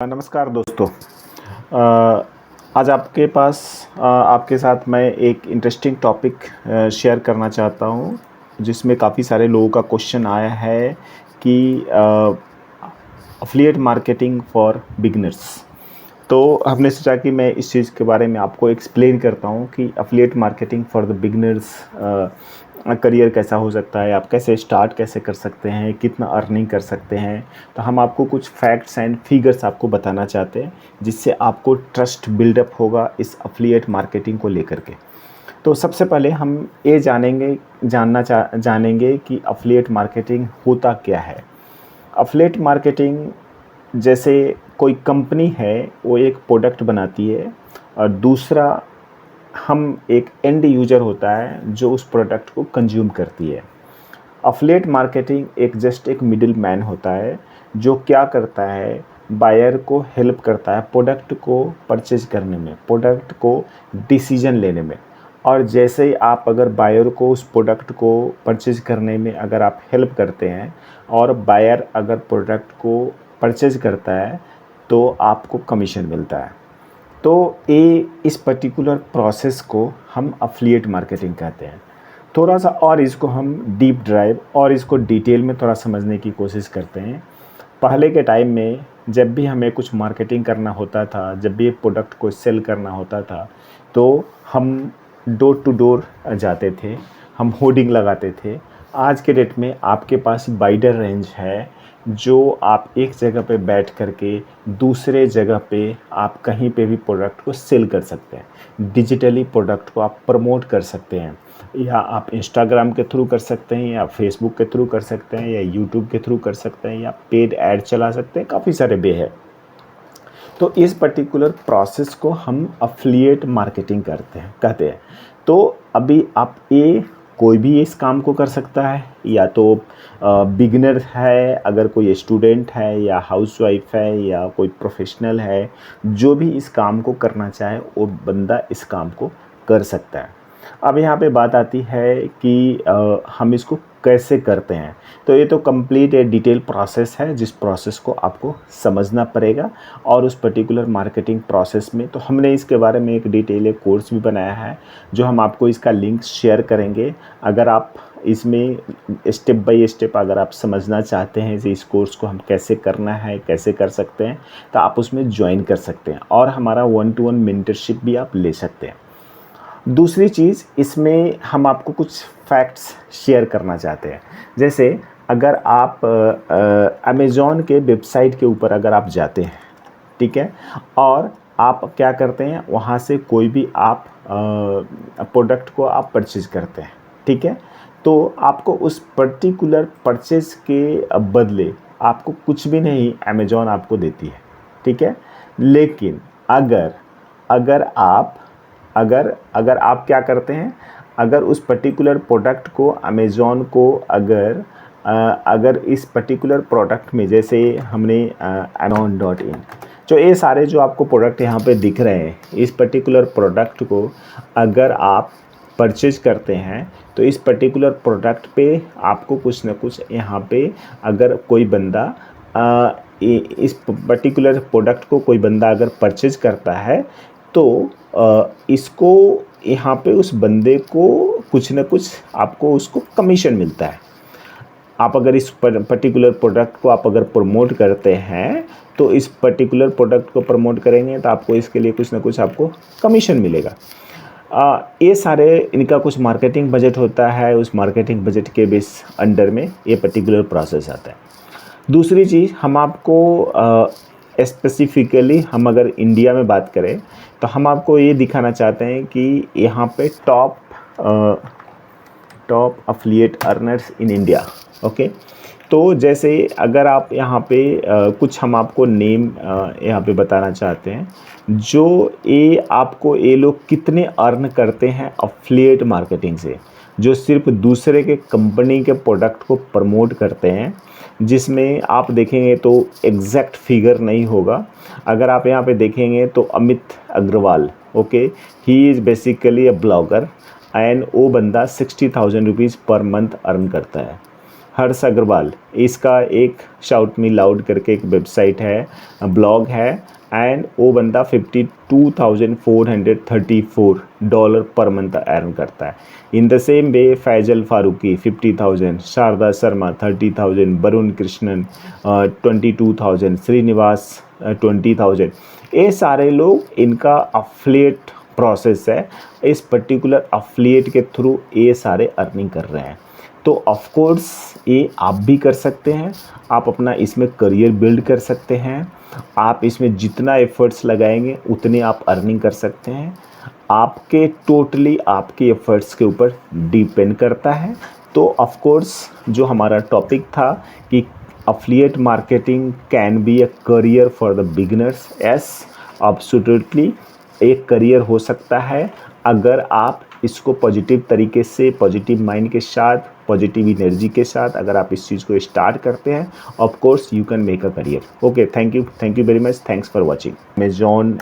नमस्कार दोस्तों। अ, आज आपके पास आपके साथ मैं एक इंटरेस्टिंग टॉपिक शेयर करना चाहता हूँ, जिसमें काफ़ी सारे लोगों का क्वेश्चन आया है कि अफिलिएट मार्केटिंग फॉर बिगिनर्स। तो हमने सोचा कि मैं इस चीज़ के बारे में आपको एक्सप्लेन करता हूँ कि affiliate marketing for the beginners career कैसा हो सकता है, आप कैसे स्टार्ट कैसे कर सकते हैं, कितना अर्निंग कर सकते हैं। तो हम आपको कुछ फैक्ट्स एंड फिगर्स आपको बताना चाहते हैं, जिससे आपको ट्रस्ट बिल्डअप होगा इस अफिलिएट मार्केटिंग को लेकर के। तो सबसे पहले हम ये जानेंगे कि अफिलिएट मार्केटिंग होता क्या है। अफिलिएट मार्केटिंग जैसे कोई कंपनी है, वो एक प्रोडक्ट बनाती है और दूसरा हम एक एंड यूज़र होता है जो उस प्रोडक्ट को कंज्यूम करती है। अफिलिएट मार्केटिंग एक मिडिल मैन होता है जो क्या करता है, बायर को हेल्प करता है प्रोडक्ट को परचेज करने में, प्रोडक्ट को डिसीजन लेने में। और जैसे ही आप अगर बायर को उस प्रोडक्ट को परचेज करने में अगर आप हेल्प करते हैं और बायर अगर प्रोडक्ट को परचेज करता है तो आपको कमीशन मिलता है। तो ये इस पर्टिकुलर प्रोसेस को हम अफिलिएट मार्केटिंग कहते हैं। थोड़ा सा और इसको हम डीप ड्राइव और इसको डिटेल में थोड़ा समझने की कोशिश करते हैं। पहले के टाइम में जब भी हमें कुछ मार्केटिंग करना होता था, जब भी एक प्रोडक्ट को सेल करना होता था, तो हम डोर टू डोर जाते थे, हम होर्डिंग लगाते थे। आज के डेट में आपके पास वाइडर रेंज है, जो आप एक जगह पे बैठ करके दूसरे जगह पे आप कहीं पे भी प्रोडक्ट को सेल कर सकते हैं। डिजिटली प्रोडक्ट को आप प्रमोट कर सकते हैं, या आप इंस्टाग्राम के थ्रू कर सकते हैं, या फेसबुक के थ्रू कर सकते हैं, या यूट्यूब के थ्रू कर सकते हैं, या पेड ऐड चला सकते हैं। काफ़ी सारे वे हैं। तो इस पर्टिकुलर प्रोसेस को हम अफिलिएट मार्केटिंग कहते हैं। तो अभी आप कोई भी इस काम को कर सकता है, या तो बिगिनर है, अगर कोई स्टूडेंट है, या हाउसवाइफ है, या कोई प्रोफेशनल है, जो भी इस काम को करना चाहे वो बंदा इस काम को कर सकता है। अब यहाँ पे बात आती है कि हम इसको कैसे करते हैं। तो ये तो कंप्लीट एक डिटेल प्रोसेस है, जिस प्रोसेस को आपको समझना पड़ेगा। और उस पर्टिकुलर मार्केटिंग प्रोसेस में तो हमने इसके बारे में एक डिटेल एक कोर्स भी बनाया है, जो हम आपको इसका लिंक शेयर करेंगे। अगर आप इसमें स्टेप बाय स्टेप अगर आप समझना चाहते हैं कि इस कोर्स को हम कैसे करना है, कैसे कर सकते हैं, तो आप उसमें ज्वाइन कर सकते हैं और हमारा 1-to-1 मेंटरशिप भी आप ले सकते हैं। दूसरी चीज़, इसमें हम आपको कुछ फैक्ट्स शेयर करना चाहते हैं। जैसे अगर आप अमेज़ॉन के वेबसाइट के ऊपर अगर आप जाते हैं, ठीक है, और आप क्या करते हैं, वहाँ से कोई भी आप प्रोडक्ट को आप परचेज करते हैं, ठीक है, तो आपको उस पर्टिकुलर परचेज के बदले आपको कुछ भी नहीं अमेज़ॉन आपको देती है, ठीक है। लेकिन अगर अगर आप अगर अगर आप क्या करते हैं, अगर उस पर्टिकुलर प्रोडक्ट को अमेज़ॉन को अगर इस पर्टिकुलर प्रोडक्ट में, जैसे हमने amazon.in, जो ये सारे जो आपको प्रोडक्ट यहाँ पे दिख रहे हैं, इस पर्टिकुलर प्रोडक्ट को अगर आप परचेज करते हैं, तो इस पर्टिकुलर प्रोडक्ट पे आपको कुछ ना कुछ यहाँ पे, अगर कोई बंदा इस पर्टिकुलर प्रोडक्ट को कोई बंदा अगर परचेज करता है, तो इसको यहाँ पे उस बंदे को कुछ ना कुछ आपको उसको कमीशन मिलता है। आप अगर इस पर्टिकुलर प्रोडक्ट को आप अगर प्रमोट करते हैं, तो इस पर्टिकुलर प्रोडक्ट को प्रमोट करेंगे तो आपको इसके लिए कुछ ना कुछ आपको कमीशन मिलेगा। ये सारे इनका कुछ मार्केटिंग बजट होता है, उस मार्केटिंग बजट के बेस अंडर में ये पर्टिकुलर प्रोसेस आता है। दूसरी चीज़, हम आपको स्पेसिफिकली हम अगर इंडिया में बात करें, तो हम आपको ये दिखाना चाहते हैं कि यहाँ पे top affiliate earners in India. Okay, तो जैसे अगर आप यहाँ पे कुछ हम आपको नेम यहाँ पे बताना चाहते हैं, जो ये लोग कितने अर्न करते हैं अफिलिएट मार्केटिंग से, जो सिर्फ दूसरे के कंपनी के प्रोडक्ट को प्रमोट करते हैं, जिसमें आप देखेंगे तो एग्जैक्ट फिगर नहीं होगा। अगर आप यहाँ पे देखेंगे तो Amit Agarwal, okay, he is basically a blogger, and वो बंदा 60,000 रुपीज़ पर मंथ अर्न करता है। हर्ष अग्रवाल, इसका एक शाउट मी लाउड करके एक वेबसाइट है, ब्लॉग है, एंड वो बंदा $52,434 पर मंथ अर्न करता है। In the same way Faisal Farooqui 50,000, Sharda Sharma 30,000, Varun Krishnan 22,000, Srinivas 20,000। ये सारे लोग, इनका अफिलिएट प्रोसेस है, इस पर्टिकुलर अफिलिएट के थ्रू ये सारे अर्निंग कर रहे हैं। तो ऑफ कोर्स ये आप भी कर सकते हैं, आप अपना इसमें करियर बिल्ड कर सकते हैं। आप इसमें जितना एफर्ट्स लगाएंगे उतने आप अर्निंग कर सकते हैं। आपके टोटली आपके एफर्ट्स के ऊपर डिपेंड करता है। तो ऑफ कोर्स जो हमारा टॉपिक था कि affiliate marketing can be a career for the beginners, yes absolutely एक करियर हो सकता है अगर आप इसको पॉजिटिव तरीके से, पॉजिटिव माइंड के साथ, पॉजिटिव एनर्जी के साथ अगर आप इस चीज़ को स्टार्ट करते हैं, of course you can make a career. Okay, thank you very much, thanks for watching. मैं जॉन